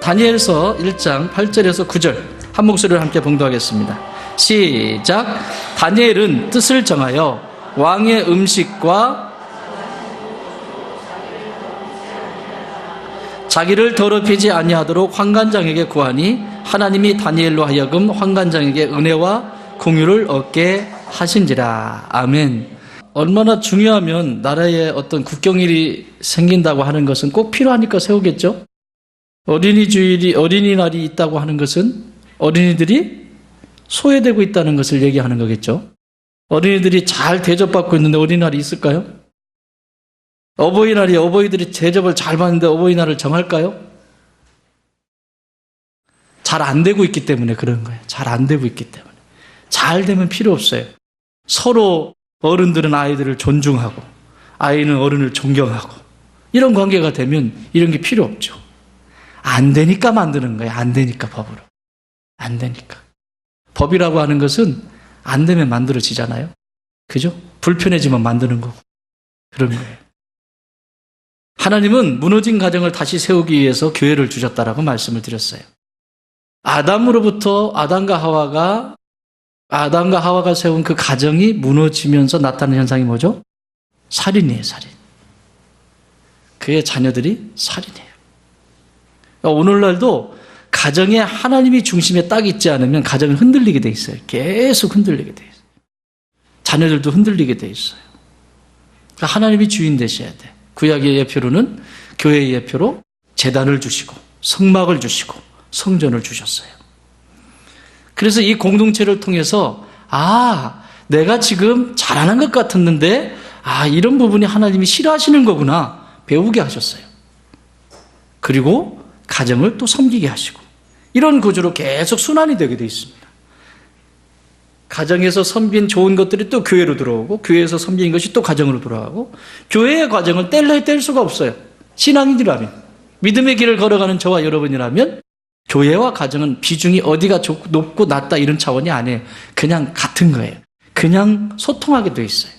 다니엘서 1장 8절에서 9절 한 목소리로 함께 봉독하겠습니다. 시작. 다니엘은 뜻을 정하여 왕의 음식과 자기를 더럽히지 아니하도록 환관장에게 구하니 하나님이 다니엘로 하여금 환관장에게 은혜와 공유를 얻게 하신지라. 아멘. 얼마나 중요하면 나라에 어떤 국경일이 생긴다고 하는 것은 꼭 필요하니까 세우겠죠. 어린이날이 있다고 하는 것은 어린이들이 소외되고 있다는 것을 얘기하는 거겠죠. 어린이들이 잘 대접받고 있는데 어린이날이 있을까요? 어버이날이 어버이들이 대접을 잘 받는데 어버이날을 정할까요? 잘 안 되고 있기 때문에 그런 거예요. 잘 안 되고 있기 때문에. 잘 되면 필요 없어요. 서로 어른들은 아이들을 존중하고 아이는 어른을 존경하고 이런 관계가 되면 이런 게 필요 없죠. 안 되니까 만드는 거예요. 안 되니까 법으로. 안 되니까. 법이라고 하는 것은 안 되면 만들어지잖아요. 그죠? 불편해지면 만드는 거고. 그런 거예요. 하나님은 무너진 가정을 다시 세우기 위해서 교회를 주셨다라고 말씀을 드렸어요. 아담과 하와가 세운 그 가정이 무너지면서 나타나는 현상이 뭐죠? 살인이에요, 살인. 그의 자녀들이 살인이에요. 오늘날도 가정에 하나님이 중심에 딱 있지 않으면 가정은 흔들리게 돼 있어요. 계속 흔들리게 돼 있어요. 자녀들도 흔들리게 돼 있어요. 그러니까 하나님이 주인 되셔야 돼. 구약의 예표로는 교회의 예표로 제단을 주시고 성막을 주시고 성전을 주셨어요. 그래서 이 공동체를 통해서 내가 지금 잘하는 것 같았는데 이런 부분이 하나님이 싫어하시는 거구나 배우게 하셨어요. 그리고 가정을 또 섬기게 하시고 이런 구조로 계속 순환이 되게 되어 있습니다. 가정에서 섬긴 좋은 것들이 또 교회로 들어오고 교회에서 섬긴 것이 또 가정으로 돌아가고 교회의 과정을 뗄 수가 없어요. 신앙인이라면 믿음의 길을 걸어가는 저와 여러분이라면 교회와 가정은 비중이 어디가 높고 낮다 이런 차원이 아니에요. 그냥 같은 거예요. 그냥 소통하게 돼 있어요.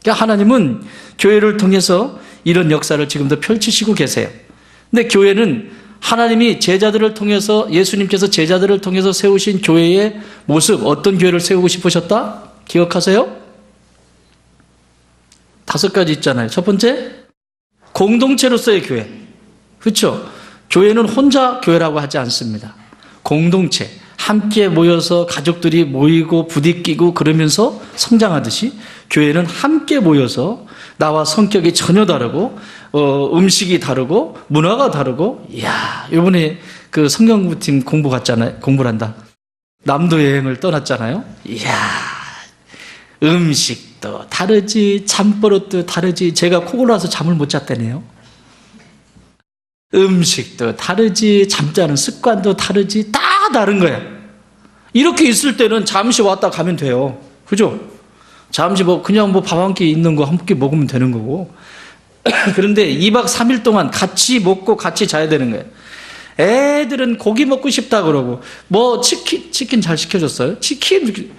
그러니까 하나님은 교회를 통해서 이런 역사를 지금도 펼치시고 계세요. 근데 교회는 하나님이 제자들을 통해서 예수님께서 제자들을 통해서 세우신 교회의 모습 어떤 교회를 세우고 싶으셨다? 기억하세요? 5가지 있잖아요. 첫 번째 공동체로서의 교회. 그렇죠? 교회는 혼자 교회라고 하지 않습니다. 공동체, 함께 모여서 가족들이 모이고 부딪히고 그러면서 성장하듯이 교회는 함께 모여서 나와 성격이 전혀 다르고 음식이 다르고 문화가 다르고 이번에 그 성경부팀 공부를 한다. 남도 여행을 떠났잖아요. 음식도 다르지 잠버릇도 다르지 제가 코 골아서 잠을 못 잤다네요. 음식도 다르지 잠자는 습관도 다르지 다 다른 거예요. 이렇게 있을 때는 잠시 왔다 가면 돼요. 그죠? 잠시 그냥 밥 한 끼 있는 거 한 끼 먹으면 되는 거고. 그런데 2박 3일 동안 같이 먹고 같이 자야 되는 거예요. 애들은 고기 먹고 싶다 그러고 치킨 잘 시켜줬어요? 치킨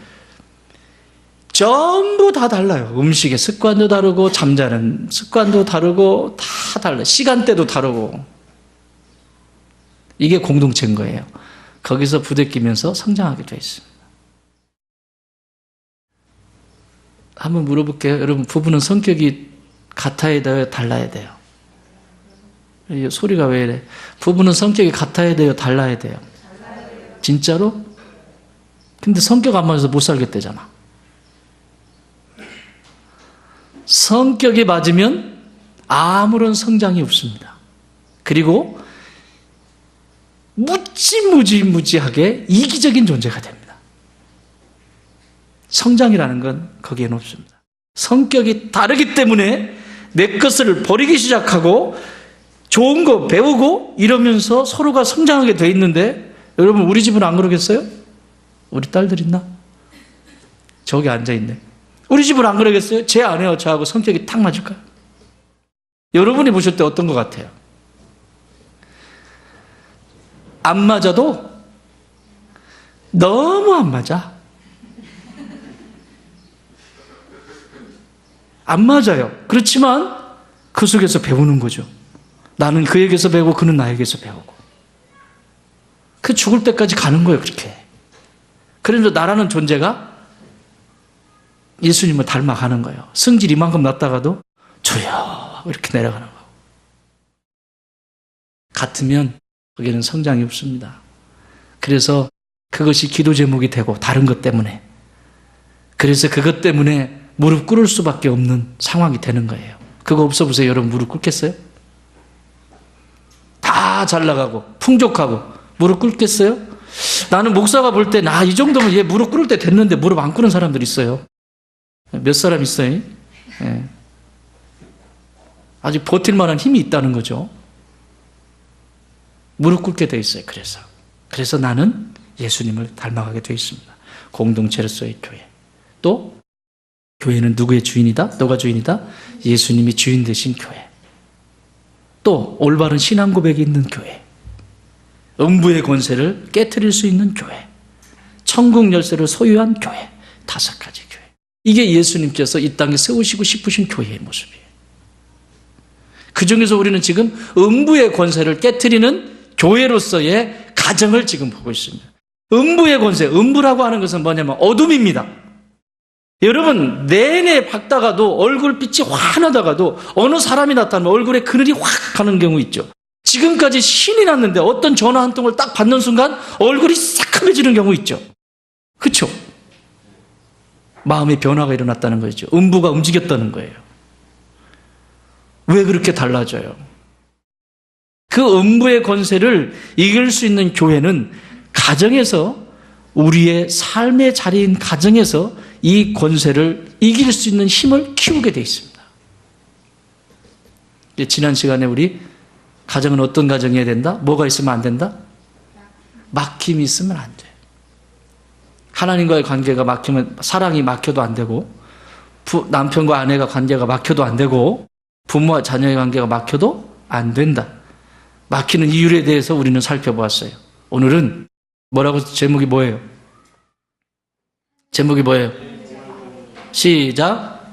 전부 다 달라요. 음식의 습관도 다르고 잠자는 습관도 다르고 다 달라요. 시간대도 다르고. 이게 공동체인 거예요. 거기서 부대끼면서 성장하게 되어 있습니다. 한번 물어볼게요. 여러분, 부부는 성격이 같아야 돼요? 달라야 돼요? 이 소리가 왜 이래? 부부는 성격이 같아야 돼요? 달라야 돼요? 진짜로? 근데 성격 안 맞아서 못 살겠대잖아. 성격이 맞으면 아무런 성장이 없습니다. 그리고 무지하게 이기적인 존재가 됩니다. 성장이라는 건 거기에는 없습니다. 성격이 다르기 때문에 내 것을 버리기 시작하고 좋은 거 배우고 이러면서 서로가 성장하게 돼 있는데 여러분 우리 집은 안 그러겠어요? 우리 딸들 있나? 저기 앉아있네. 우리 집은 안 그러겠어요? 제 아내와 저하고 성격이 딱 맞을까요? 여러분이 보실 때 어떤 것 같아요? 안 맞아도 너무 안 맞아. 안 맞아요. 그렇지만 그 속에서 배우는 거죠. 나는 그에게서 배우고 그는 나에게서 배우고. 그 죽을 때까지 가는 거예요, 그렇게. 그래서 나라는 존재가 예수님을 닮아가는 거예요. 성질 이만큼 났다가도 주여 이렇게 내려가는 거예요. 같으면 거기는 성장이 없습니다. 그래서 그것이 기도 제목이 되고 다른 것 때문에, 그래서 그것 때문에 무릎 꿇을 수밖에 없는 상황이 되는 거예요. 그거 없어 보세요. 여러분 무릎 꿇겠어요? 다 잘 나가고 풍족하고 무릎 꿇겠어요? 나는 목사가 볼 때 이 정도면 얘 무릎 꿇을 때 됐는데 무릎 안 꿇는 사람들 있어요. 몇 사람 있어요? 예. 아직 버틸 만한 힘이 있다는 거죠. 무릎 꿇게 돼 있어요. 그래서 나는 예수님을 닮아가게 돼 있습니다. 공동체로서의 교회. 또 교회는 누구의 주인이다? 너가 주인이다? 예수님이 주인 되신 교회. 또 올바른 신앙 고백이 있는 교회. 음부의 권세를 깨트릴 수 있는 교회. 천국 열쇠를 소유한 교회. 5가지 교회. 이게 예수님께서 이 땅에 세우시고 싶으신 교회의 모습이에요. 그 중에서 우리는 지금 음부의 권세를 깨트리는 교회로서의 가정을 지금 보고 있습니다. 음부의 권세, 음부라고 하는 것은 뭐냐면 어둠입니다. 여러분 내내 밝다가도 얼굴빛이 환하다가도 어느 사람이 나타나면 얼굴에 그늘이 확 가는 경우 있죠. 지금까지 신이 났는데 어떤 전화 한 통을 딱 받는 순간 얼굴이 새카매지는 경우 있죠. 그렇죠? 마음의 변화가 일어났다는 거죠. 음부가 움직였다는 거예요. 왜 그렇게 달라져요? 그 음부의 권세를 이길 수 있는 교회는 가정에서, 우리의 삶의 자리인 가정에서 이 권세를 이길 수 있는 힘을 키우게 되어 있습니다. 지난 시간에 우리 가정은 어떤 가정이어야 된다? 뭐가 있으면 안 된다? 막힘이 있으면 안 돼. 하나님과의 관계가 막히면 사랑이 막혀도 안 되고, 남편과 아내가 관계가 막혀도 안 되고, 부모와 자녀의 관계가 막혀도 안 된다. 막히는 이유에 대해서 우리는 살펴보았어요. 오늘은 뭐라고, 제목이 뭐예요? 제목이 뭐예요? 시작.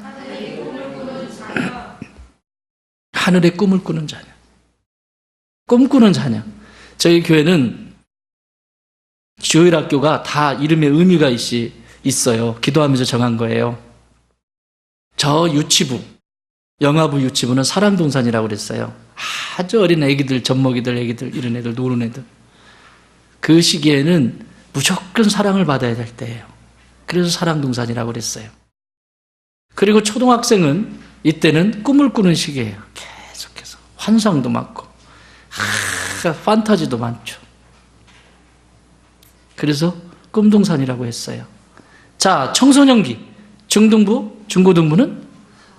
하늘의 꿈을 꾸는 자녀. 꿈꾸는 자녀. 저희 교회는 주일학교가 다 이름에 의미가 있어요. 기도하면서 정한 거예요. 저 유치부, 영아부 유치부는 사랑동산이라고 그랬어요. 아주 어린 애기들, 젖먹이들 애기들, 이런 애들, 노는 애들. 그 시기에는 무조건 사랑을 받아야 될 때예요. 그래서 사랑동산이라고 그랬어요. 그리고 초등학생은 이때는 꿈을 꾸는 시기예요. 계속해서 환상도 많고 판타지도 많죠. 그래서 꿈동산이라고 했어요. 자, 청소년기, 중등부, 중고등부는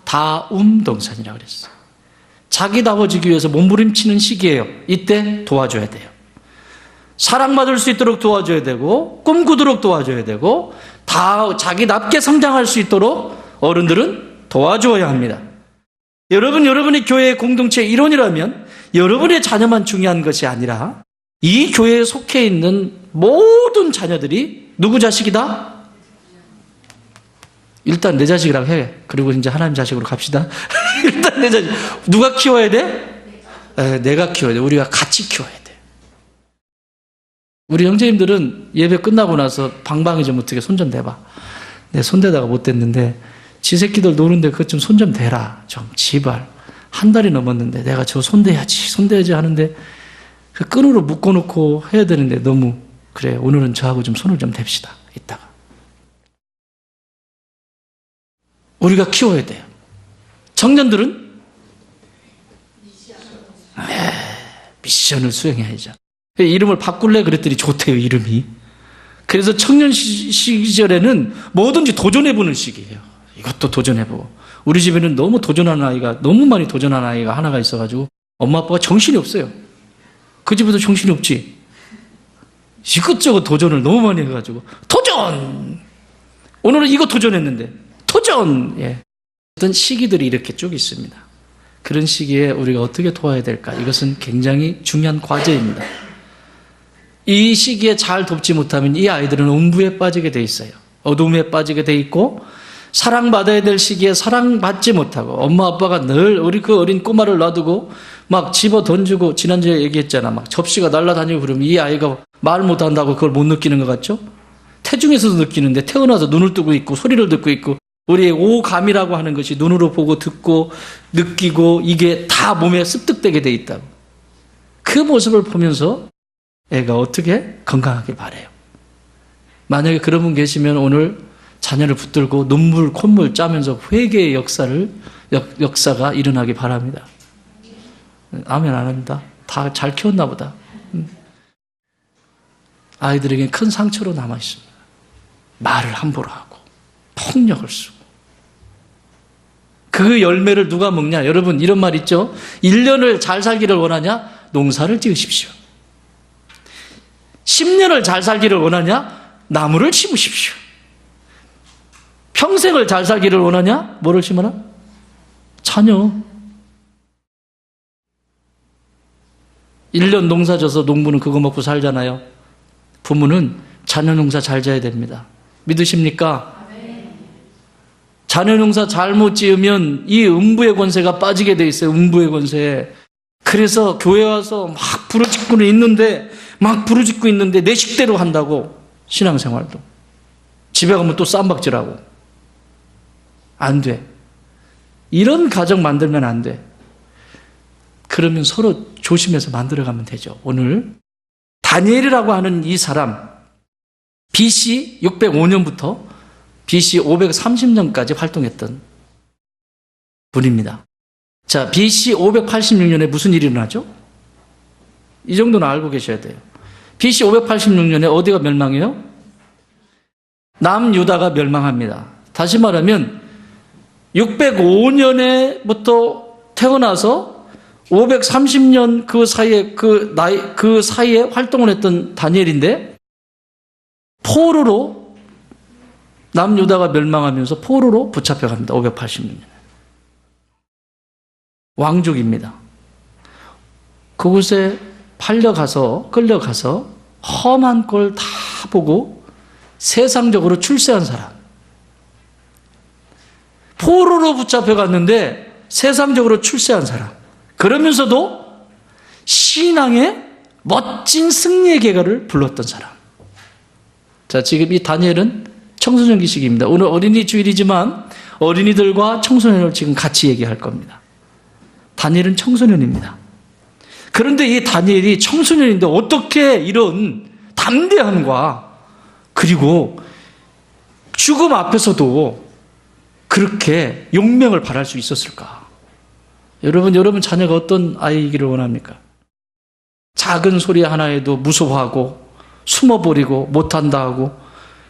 다움동산이라고 그랬어요. 자기다워지기 위해서 몸부림치는 시기예요. 이때 도와줘야 돼요. 사랑받을 수 있도록 도와줘야 되고, 꿈꾸도록 도와줘야 되고, 다 자기답게 성장할 수 있도록 어른들은 도와줘야 합니다. 여러분의 교회의 공동체의 일원이라면 여러분의 자녀만 중요한 것이 아니라 이 교회에 속해 있는 모든 자녀들이 누구 자식이다? 일단 내 자식이라고 해. 그리고 이제 하나님 자식으로 갑시다. 일단 내 자식. 누가 키워야 돼? 내가 키워야 돼. 우리가 같이 키워야 돼. 우리 형제님들은 예배 끝나고 나서 방방이 좀 어떻게 손 좀 대봐. 내 손대다가 못 댔는데 지 새끼들 노는데 그것 좀 손 좀 대라. 좀 제발. 한 달이 넘었는데 내가 저 손대야지 하는데 그 끈으로 묶어놓고 해야 되는데 너무 그래. 오늘은 저하고 좀 손을 좀 댑시다. 이따가. 우리가 키워야 돼요. 청년들은 미션을 수행해야죠. 이름을 바꿀래 그랬더니 좋대요, 이름이. 그래서 청년 시절에는 뭐든지 도전해보는 시기예요. 이것도 도전해보고. 우리 집에는 너무 많이 도전하는 아이가 하나가 있어가지고 엄마 아빠가 정신이 없어요. 그 집에도 정신이 없지. 이것저것 도전을 너무 많이 해가지고 도전! 오늘은 이거 도전했는데 도전! 예. 어떤 시기들이 이렇게 쭉 있습니다. 그런 시기에 우리가 어떻게 도와야 될까? 이것은 굉장히 중요한 과제입니다. 이 시기에 잘 돕지 못하면 이 아이들은 음부에 빠지게 돼 있어요. 어둠에 빠지게 돼 있고 사랑받아야 될 시기에 사랑받지 못하고 엄마 아빠가 늘 우리 그 어린 꼬마를 놔두고 막 집어 던지고 지난주에 얘기했잖아. 막 접시가 날아다니고 그러면 이 아이가 말 못한다고 그걸 못 느끼는 것 같죠? 태중에서도 느끼는데 태어나서 눈을 뜨고 있고 소리를 듣고 있고 우리의 오감이라고 하는 것이 눈으로 보고 듣고 느끼고 이게 다 몸에 습득되게 돼 있다고. 그 모습을 보면서 애가 어떻게 건강하길 바라요. 만약에 그런 분 계시면 오늘 자녀를 붙들고 눈물 콧물 짜면서 회개의 역사가 일어나기 바랍니다. 아멘 안 합니다. 다 잘 키웠나 보다. 아이들에게 큰 상처로 남아 있습니다. 말을 함부로 하고 폭력을 쓰고 그 열매를 누가 먹냐? 여러분 이런 말 있죠? 1년을 잘 살기를 원하냐? 농사를 지으십시오. 10년을 잘 살기를 원하냐? 나무를 심으십시오. 평생을 잘 살기를 원하냐? 뭐를 심어라? 자녀. 1년 농사 져서 농부는 그거 먹고 살잖아요. 부모는 자녀 농사 잘 져야 됩니다. 믿으십니까? 자녀 농사 잘못 지으면 이 음부의 권세가 빠지게 돼 있어요. 음부의 권세. 그래서 교회 와서 막 부르짖고 있는데 내 식대로 한다고. 신앙생활도. 집에 가면 또 쌈박질하고. 안 돼. 이런 가정 만들면 안 돼. 그러면 서로 조심해서 만들어가면 되죠. 오늘 다니엘이라고 하는 이 사람 BC 605년부터 BC 530년까지 활동했던 분입니다. 자, BC 586년에 무슨 일이 일어나죠? 이 정도는 알고 계셔야 돼요. BC 586년에 어디가 멸망해요? 남유다가 멸망합니다. 다시 말하면 605년에부터 태어나서 530년 그 사이에 활동을 했던 다니엘인데 포로로 남유다가 멸망하면서 포로로 붙잡혀갑니다. 586년에. 왕족입니다. 그곳에 끌려가서 험한 꼴 다 보고 세상적으로 출세한 사람. 포로로 붙잡혀갔는데 세상적으로 출세한 사람. 그러면서도 신앙의 멋진 승리의 계가를 불렀던 사람. 자, 지금 이 다니엘은 청소년 기식입니다. 오늘 어린이 주일이지만 어린이들과 청소년을 지금 같이 얘기할 겁니다. 다니엘은 청소년입니다. 그런데 이 다니엘이 청소년인데 어떻게 이런 담대함과 그리고 죽음 앞에서도 그렇게 용명을 발할 수 있었을까? 여러분 자녀가 어떤 아이이기를 원합니까? 작은 소리 하나에도 무서워하고 숨어버리고 못한다 하고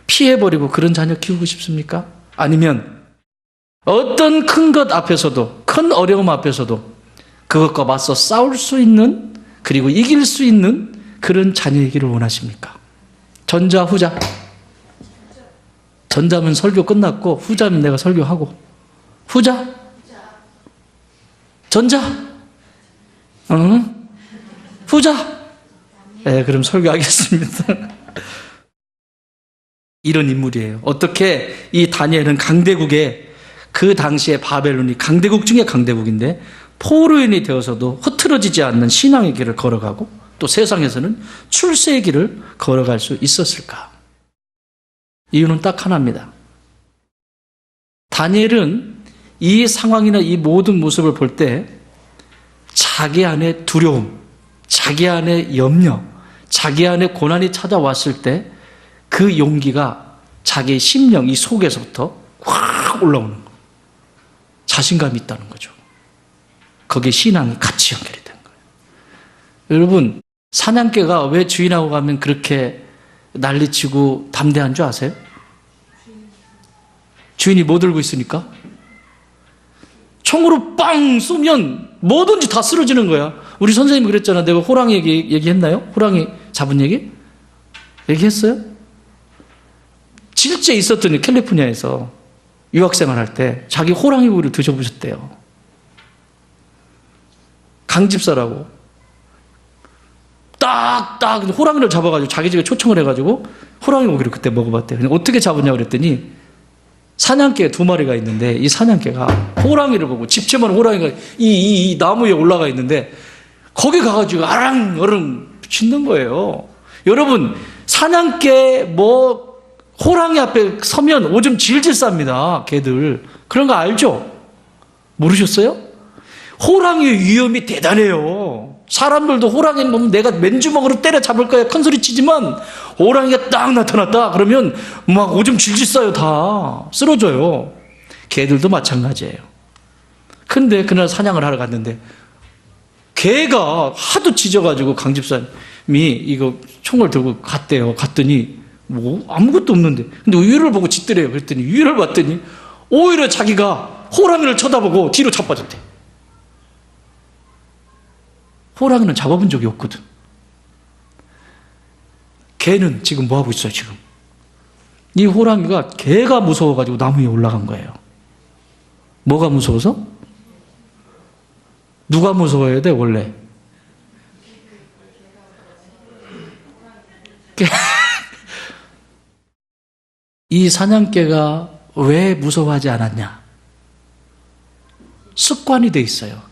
피해버리고 그런 자녀 키우고 싶습니까? 아니면 어떤 큰 것 앞에서도 큰 어려움 앞에서도 그것과 맞서 싸울 수 있는 그리고 이길 수 있는 그런 자녀이기를 원하십니까? 전자 후자. 전자면 설교 끝났고 후자면 내가 설교하고. 후자? 전자? 후자? 네, 그럼 설교하겠습니다. 이런 인물이에요. 어떻게 이 다니엘은 강대국에 그 당시에 바벨론이 강대국 중에 강대국인데 포로인이 되어서도 흐트러지지 않는 신앙의 길을 걸어가고 또 세상에서는 출세의 길을 걸어갈 수 있었을까? 이유는 딱 하나입니다. 다니엘은 이 상황이나 이 모든 모습을 볼 때 자기 안에 두려움, 자기 안에 염려, 자기 안에 고난이 찾아왔을 때 그 용기가 자기의 심령, 이 속에서부터 확 올라오는 거예요. 자신감이 있다는 거죠. 거기에 신앙이 같이 연결이 된 거예요. 여러분, 사냥개가 왜 주인하고 가면 그렇게 난리치고 담대한 줄 아세요? 주인이 뭐 들고 있으니까? 총으로 빵 쏘면 뭐든지 다 쓰러지는 거야. 우리 선생님이 그랬잖아. 내가 호랑이 얘기했나요? 호랑이 잡은 얘기? 얘기했어요? 실제 있었더니 캘리포니아에서 유학생활 할 때 자기 호랑이 고기를 드셔보셨대요. 강집사라고. 딱딱 호랑이를 잡아가지고 자기 집에 초청을 해가지고 호랑이 고기를 그때 먹어봤대요. 근데 어떻게 잡았냐고 그랬더니 사냥개 2마리가 있는데 이 사냥개가 호랑이를 보고 집채만 호랑이가 이 나무 위에 올라가 있는데 거기 가가지고 아랑어랑 짖는 거예요. 여러분, 사냥개 뭐 호랑이 앞에 서면 오줌 질질 쌉니다. 개들. 그런 거 알죠? 모르셨어요? 호랑이의 위험이 대단해요. 사람들도 호랑이 보면 내가 맨주먹으로 때려잡을 거야 큰 소리 치지만, 호랑이가 딱 나타났다 그러면 막 오줌 질질 싸요. 다 쓰러져요. 개들도 마찬가지예요. 근데 그날 사냥을 하러 갔는데 개가 하도 짖어가지고 강집사님이 이거 총을 들고 갔대요. 갔더니 뭐 아무것도 없는데, 근데 우유를 보고 짖더래요. 그랬더니 우유를 봤더니 오히려 자기가 호랑이를 쳐다보고 뒤로 자빠졌대. 호랑이는 잡아본 적이 없거든. 개는 지금 뭐 하고 있어요? 지금 이 호랑이가 개가 무서워가지고 나무 위에 올라간 거예요. 뭐가 무서워서? 누가 무서워야 돼 원래? 이 사냥개가 왜 무서워하지 않았냐? 습관이 돼 있어요.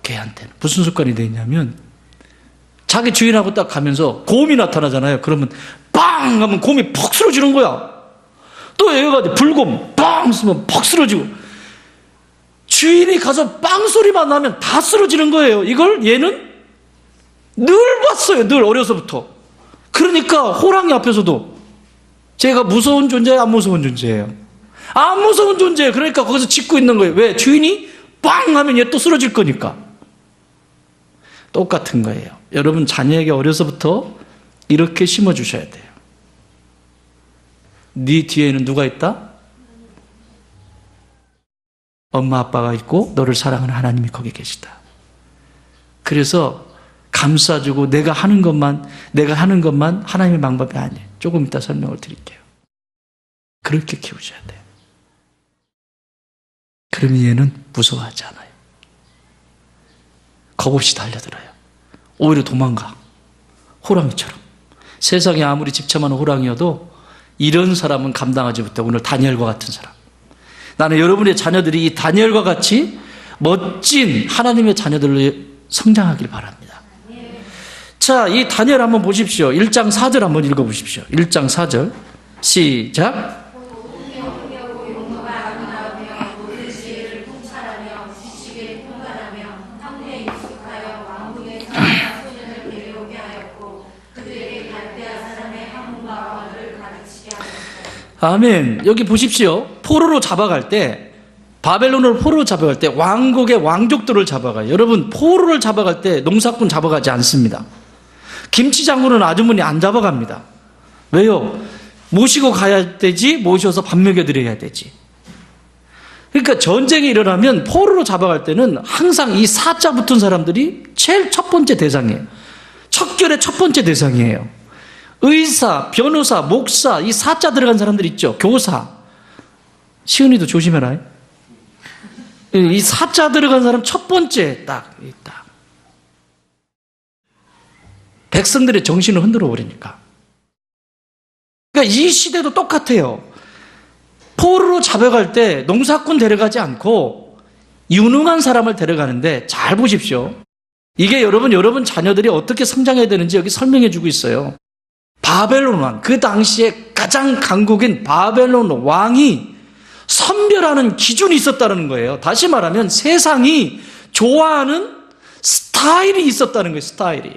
개한테는. 무슨 습관이 돼 있냐면, 자기 주인하고 딱 가면서 곰이 나타나잖아요. 그러면 빵 하면 곰이 퍽 쓰러지는 거야. 또 얘가 불곰 빵 쓰면 퍽 쓰러지고, 주인이 가서 빵 소리만 나면 다 쓰러지는 거예요. 이걸 얘는 늘 봤어요. 늘 어려서부터. 그러니까 호랑이 앞에서도 제가 무서운 존재예요? 안 무서운 존재예요? 안 무서운 존재예요. 그러니까 거기서 짖고 있는 거예요. 왜? 주인이 빵 하면 얘 또 쓰러질 거니까. 똑같은 거예요. 여러분, 자녀에게 어려서부터 이렇게 심어주셔야 돼요. 네 뒤에는 누가 있다? 엄마 아빠가 있고 너를 사랑하는 하나님이 거기 계시다. 그래서 감싸주고 내가 하는 것만 하나님의 방법이 아니에요. 조금 이따 설명을 드릴게요. 그렇게 키우셔야 돼요. 그러면 얘는 무서워하지 않아요. 겁없이 달려들어요. 오히려 도망가. 호랑이처럼. 세상에 아무리 집착하는 호랑이여도 이런 사람은 감당하지 못해. 오늘 다니엘과 같은 사람. 나는 여러분의 자녀들이 이 다니엘과 같이 멋진 하나님의 자녀들로 성장하길 바랍니다. 자, 이 다니엘 한번 보십시오. 1장 4절 한번 읽어보십시오. 1장 4절 시작. 아멘. 여기 보십시오. 포로로 잡아갈 때, 바벨론을 포로로 잡아갈 때 왕국의 왕족들을 잡아가요. 여러분, 포로를 잡아갈 때 농사꾼 잡아가지 않습니다. 김치 장군은 아주머니 안 잡아갑니다. 왜요? 모시고 가야 되지, 모셔서 밥 먹여드려야 되지. 그러니까 전쟁이 일어나면 포로로 잡아갈 때는 항상 이 사자 붙은 사람들이 제일 첫 번째 대상이에요. 척결의 첫 번째 대상이에요. 의사, 변호사, 목사, 이 사자 들어간 사람들 있죠. 교사. 시은이도 조심해라. 이 사자 들어간 사람 첫 번째 딱 있다. 백성들의 정신을 흔들어 버리니까. 그러니까 이 시대도 똑같아요. 포로로 잡아갈 때 농사꾼 데려가지 않고 유능한 사람을 데려가는데, 잘 보십시오. 이게 여러분 자녀들이 어떻게 성장해야 되는지 여기 설명해 주고 있어요. 바벨론 왕, 그 당시에 가장 강국인 바벨론 왕이 선별하는 기준이 있었다는 거예요. 다시 말하면 세상이 좋아하는 스타일이 있었다는 거예요. 스타일이.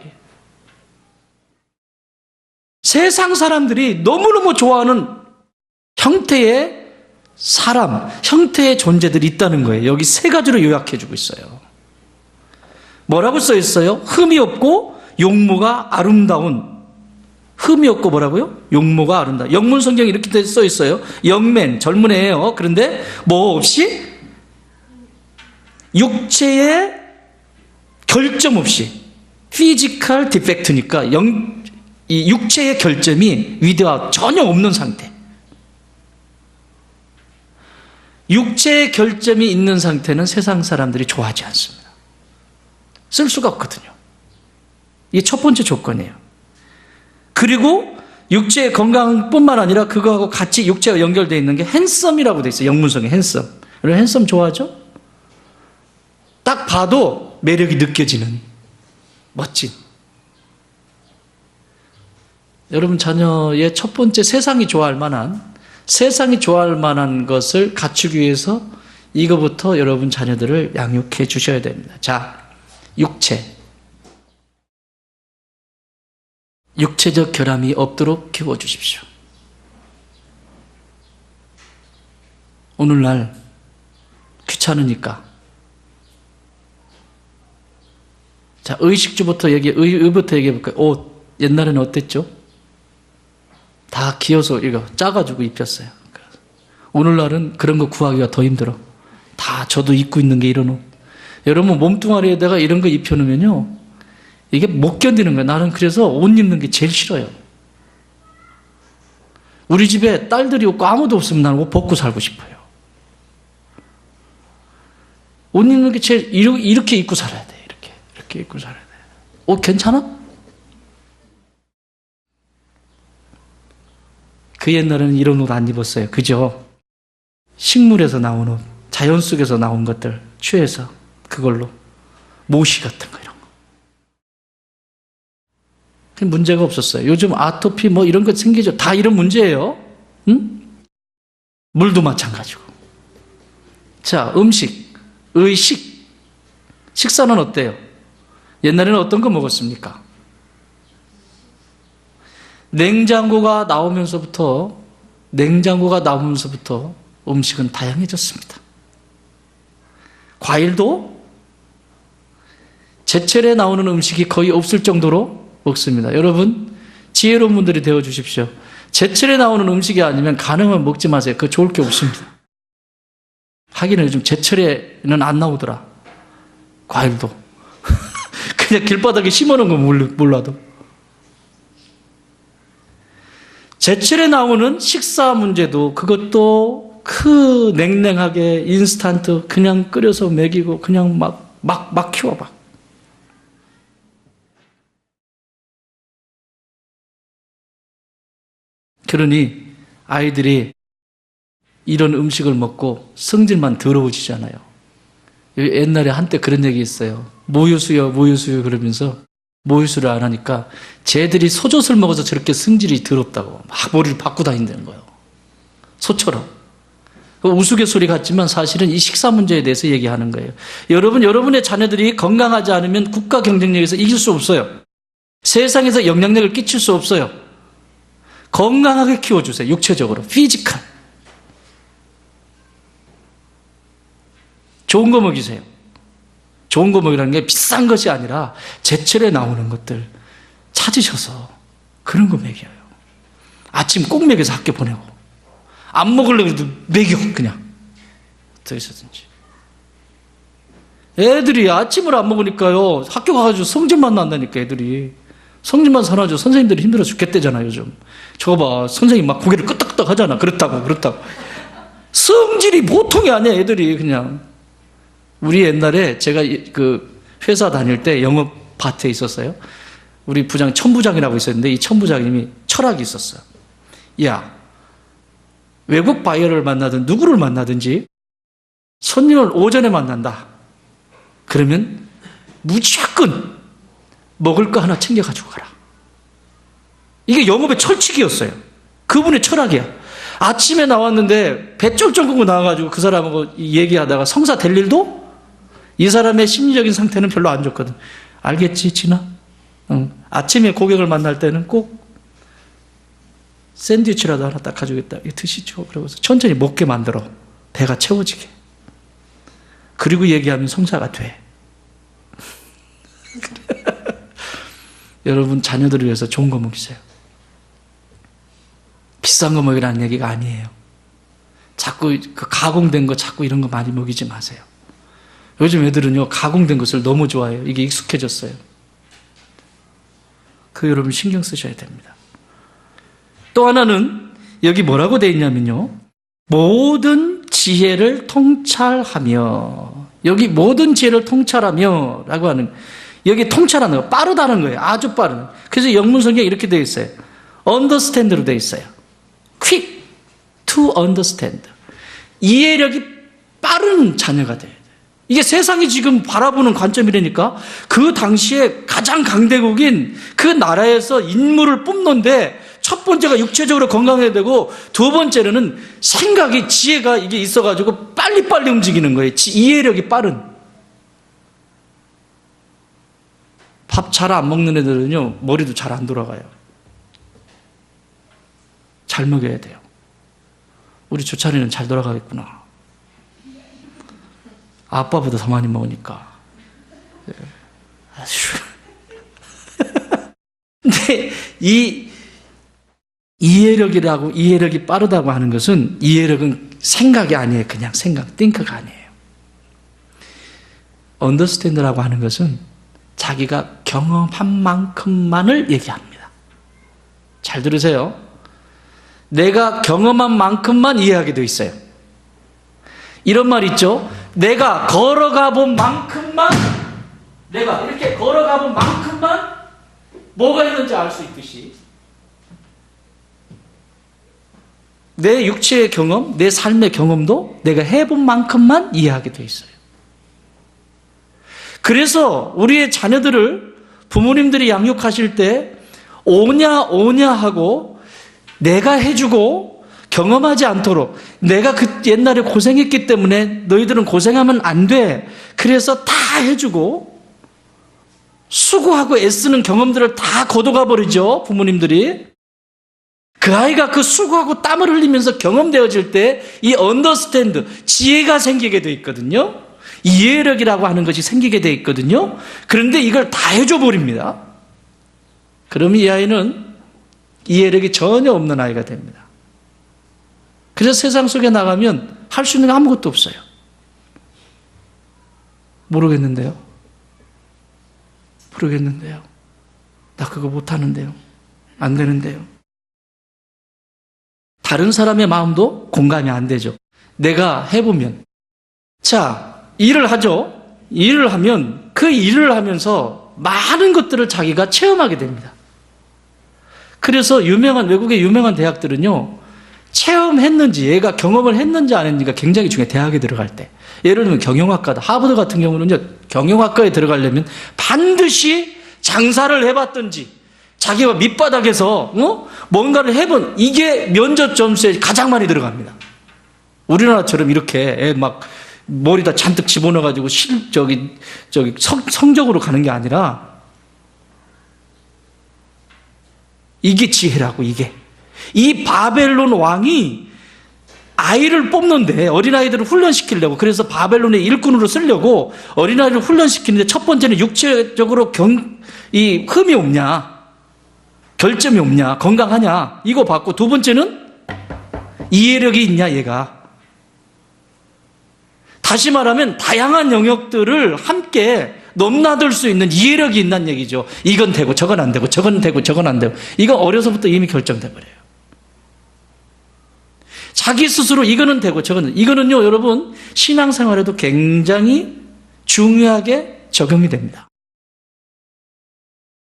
세상 사람들이 너무너무 좋아하는 형태의 사람, 형태의 존재들이 있다는 거예요. 여기 세 가지로 요약해 주고 있어요. 뭐라고 써 있어요? 흠이 없고 용모가 아름다운. 흠이 없고 뭐라고요? 용모가 아름다운. 영문 성경에 이렇게 써 있어요. 영맨, 젊은 애예요. 그런데 뭐 없이 육체의 결점 없이, 피지컬 디펙트니까 이 육체의 결점이 위대와 전혀 없는 상태. 육체의 결점이 있는 상태는 세상 사람들이 좋아하지 않습니다. 쓸 수가 없거든요. 이게 첫 번째 조건이에요. 그리고 육체의 건강뿐만 아니라 그거하고 같이 육체가 연결되어 있는 게 핸섬이라고 되어 있어요. 영문성에 핸섬. 여러분 핸섬 좋아하죠? 딱 봐도 매력이 느껴지는 멋진. 여러분 자녀의 첫 번째 세상이 좋아할 만한 것을 갖추기 위해서 이거부터 여러분 자녀들을 양육해 주셔야 됩니다. 자, 육체적 결함이 없도록 키워주십시오. 오늘날 귀찮으니까. 자, 의식주부터 의부터 얘기해 볼까요? 옷, 옛날에는 어땠죠? 다 기어서 이거 짜가지고 입혔어요. 오늘날은 그런 거 구하기가 더 힘들어. 다 저도 입고 있는 게 이런 옷. 여러분 몸뚱아리에다가 이런 거 입혀놓으면요, 이게 못 견디는 거예요. 나는 그래서 옷 입는 게 제일 싫어요. 우리 집에 딸들이 없고 아무도 없으면 나는 옷 벗고 살고 싶어요. 옷 입는 게 제일 이렇게 입고 살아야 돼. 이렇게 입고 살아야 돼. 옷 괜찮아? 그 옛날에는 이런 옷 안 입었어요. 그죠? 식물에서 나온 옷, 자연 속에서 나온 것들 취해서 그걸로 모시 같은 거 이런 거. 문제가 없었어요. 요즘 아토피 뭐 이런 거 생기죠. 다 이런 문제예요. 응? 물도 마찬가지고. 자, 음식, 의식. 식사는 어때요? 옛날에는 어떤 거 먹었습니까? 냉장고가 나오면서부터 음식은 다양해졌습니다. 과일도 제철에 나오는 음식이 거의 없을 정도로 먹습니다. 여러분, 지혜로운 분들이 되어 주십시오. 제철에 나오는 음식이 아니면 가능하면 먹지 마세요. 그거 좋을 게 없습니다. 하기는 요즘 제철에는 안 나오더라. 과일도. 그냥 길바닥에 심어놓은 거 몰라도. 제철에 나오는 식사 문제도 그것도 냉랭하게 인스턴트 그냥 끓여서 먹이고 그냥 막 키워봐. 그러니 아이들이 이런 음식을 먹고 성질만 더러워지잖아요. 옛날에 한때 그런 얘기 있어요. 모유수요 그러면서 모유수를 안 하니까 쟤들이 소젖을 먹어서 저렇게 성질이 더럽다고 막 머리를 박고 다닌다는 거예요. 소처럼. 우스갯소리 같지만 사실은 이 식사 문제에 대해서 얘기하는 거예요. 여러분의 자녀들이 건강하지 않으면 국가 경쟁력에서 이길 수 없어요. 세상에서 영향력을 끼칠 수 없어요. 건강하게 키워주세요. 육체적으로. 피지컬. 좋은 거 먹이세요. 좋은 거 먹이라는 게 비싼 것이 아니라 제철에 나오는 것들 찾으셔서 그런 거 먹여요. 아침 꼭 먹여서 학교 보내고 안 먹으려고 해도 먹여 그냥 어떻게든지. 애들이 아침을 안 먹으니까요 학교 가가지고 성질만 난다니까. 애들이 성질만 사나죠. 선생님들이 힘들어 죽겠대잖아 요즘. 저거 봐, 선생님 막 고개를 끄덕끄덕 하잖아. 그렇다고 성질이 보통이 아니야. 애들이 그냥. 우리 옛날에 제가 그 회사 다닐 때 영업 파트에 있었어요. 우리 부장 천부장이라고 있었는데 이 천부장님이 철학이 있었어요. 야, 외국 바이어를 만나든 누구를 만나든지 손님을 오전에 만난다. 그러면 무조건 먹을 거 하나 챙겨가지고 가라. 이게 영업의 철칙이었어요. 그분의 철학이야. 아침에 나왔는데 배 쫄쫄 굶고 나와가지고 그 사람하고 얘기하다가 성사 될 일도 이 사람의 심리적인 상태는 별로 안 좋거든. 알겠지, 진아? 응. 아침에 고객을 만날 때는 꼭 샌드위치라도 하나 딱 가져오겠다. 이거 드시죠. 그러고서 천천히 먹게 만들어. 배가 채워지게. 그리고 얘기하면 성사가 돼. 여러분, 자녀들을 위해서 좋은 거 먹이세요. 비싼 거 먹이라는 얘기가 아니에요. 자꾸 그 가공된 거 자꾸 이런 거 많이 먹이지 마세요. 요즘 애들은요 가공된 것을 너무 좋아해요. 이게 익숙해졌어요. 그 여러분 신경 쓰셔야 됩니다. 또 하나는 여기 뭐라고 되어 있냐면요, 모든 지혜를 통찰하며. 여기 모든 지혜를 통찰하며 라고 하는, 여기 통찰하는 거 빠르다는 거예요. 아주 빠른. 그래서 영문 성경에 이렇게 되어 있어요. understand로 되어 있어요. quick to understand. 이해력이 빠른 자녀가 돼야 돼요. 이게 세상이 지금 바라보는 관점이라니까. 그 당시에 가장 강대국인 그 나라에서 인물을 뽑는데 첫 번째가 육체적으로 건강해야 되고 두 번째는 생각이, 지혜가 이게 있어가지고 빨리빨리 움직이는 거예요. 이해력이 빠른. 밥 잘 안 먹는 애들은요, 머리도 잘 안 돌아가요. 잘 먹여야 돼요. 우리 조찬이는 잘 돌아가겠구나. 아빠보다 더 많이 먹으니까. 아주. 근데 이 이해력이 빠르다고 하는 것은, 이해력은 생각이 아니에요. 그냥 생각, think가 아니에요. understand라고 하는 것은 자기가 경험한 만큼만을 얘기합니다. 잘 들으세요. 내가 경험한 만큼만 이해하게 돼 있어요. 이런 말 있죠. 내가 걸어가 본 만큼만, 내가 이렇게 걸어가 본 만큼만 뭐가 있는지 알 수 있듯이 내 육체의 경험, 내 삶의 경험도 내가 해본 만큼만 이해하게 돼 있어요. 그래서 우리의 자녀들을 부모님들이 양육하실 때 오냐 하고 내가 해주고 경험하지 않도록, 내가 그 옛날에 고생했기 때문에 너희들은 고생하면 안 돼. 그래서 다 해주고 수고하고 애쓰는 경험들을 다 걷어가 버리죠, 부모님들이. 그 아이가 그 수고하고 땀을 흘리면서 경험되어질 때 이 언더스탠드, 지혜가 생기게 돼 있거든요. 이해력이라고 하는 것이 생기게 돼 있거든요. 그런데 이걸 다 해줘 버립니다. 그러면 이 아이는 이해력이 전혀 없는 아이가 됩니다. 그래서 세상 속에 나가면 할 수 있는 게 아무것도 없어요. 모르겠는데요. 나 그거 못하는데요. 안 되는데요. 다른 사람의 마음도 공감이 안 되죠. 내가 해보면. 자, 일을 하죠. 일을 하면 그 일을 하면서 많은 것들을 자기가 체험하게 됩니다. 그래서 외국의 유명한 대학들은요, 체험했는지, 얘가 경험을 했는지 안 했는지가 굉장히 중요해요. 대학에 들어갈 때. 예를 들면 경영학과다. 하버드 같은 경우는요, 경영학과에 들어가려면 반드시 장사를 해봤든지, 자기가 밑바닥에서 뭔가를 해본, 이게 면접 점수에 가장 많이 들어갑니다. 우리나라처럼 이렇게 막 머리다 잔뜩 집어넣어가지고 성적으로 가는 게 아니라, 이게 지혜라고, 이게. 이 바벨론 왕이 아이를 뽑는데, 어린아이들을 훈련시키려고, 그래서 바벨론의 일꾼으로 쓰려고 어린아이를 훈련시키는데, 첫 번째는 육체적으로 이 흠이 없냐, 결점이 없냐, 건강하냐, 이거 받고, 두 번째는 이해력이 있냐, 얘가. 다시 말하면 다양한 영역들을 함께 넘나들 수 있는 이해력이 있다는 얘기죠. 이건 되고 저건 안 되고, 저건 되고 저건 안 되고. 이건 어려서부터 이미 결정돼 버려요. 자기 스스로 이거는 되고 저거는, 이거는요, 여러분, 신앙생활에도 굉장히 중요하게 적용이 됩니다.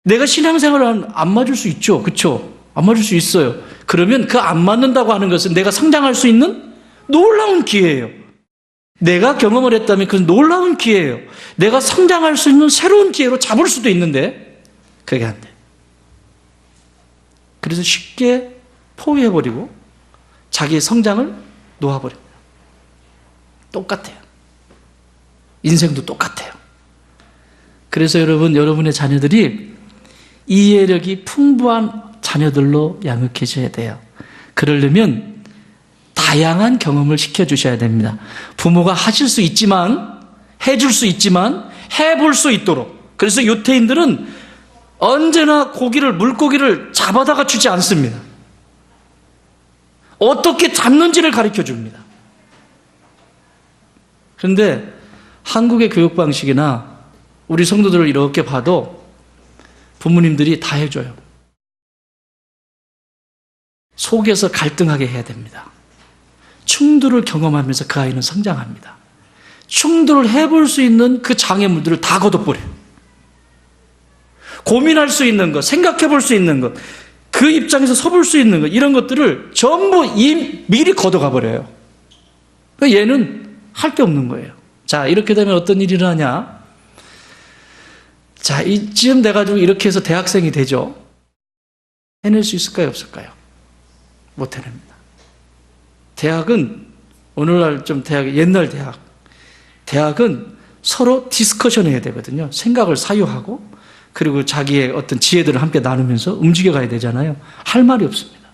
내가 신앙생활을 안 맞을 수 있죠. 그렇죠? 안 맞을 수 있어요. 그러면 그 안 맞는다고 하는 것은 내가 성장할 수 있는 놀라운 기회예요. 내가 경험을 했다면 그건 놀라운 기회예요. 내가 성장할 수 있는 새로운 기회로 잡을 수도 있는데 그게 안 돼. 그래서 쉽게 포기해버리고 자기의 성장을 놓아버립니다. 똑같아요. 인생도 똑같아요. 그래서 여러분의 자녀들이 이해력이 풍부한 자녀들로 양육해줘야 돼요. 그러려면 다양한 경험을 시켜주셔야 됩니다. 부모가 하실 수 있지만, 해줄 수 있지만, 해볼 수 있도록. 그래서 유태인들은 언제나 물고기를 잡아다가 주지 않습니다. 어떻게 잡는지를 가르쳐 줍니다. 그런데 한국의 교육 방식이나 우리 성도들을 이렇게 봐도 부모님들이 다 해줘요. 속에서 갈등하게 해야 됩니다. 충돌을 경험하면서 그 아이는 성장합니다. 충돌을 해볼 수 있는 그 장애물들을 다 걷어버려요. 고민할 수 있는 것, 생각해 볼 수 있는 것, 그 입장에서 서볼 수 있는 것, 이런 것들을 전부 미리 걷어가 버려요. 얘는 할 게 없는 거예요. 자, 이렇게 되면 어떤 일이 일어나냐? 자, 이쯤 돼가지고 이렇게 해서 대학생이 되죠. 해낼 수 있을까요, 없을까요? 못 해냅니다. 대학은, 오늘날 좀 옛날 대학은 서로 디스커션 해야 되거든요. 생각을 사유하고, 그리고 자기의 어떤 지혜들을 함께 나누면서 움직여 가야 되잖아요. 할 말이 없습니다.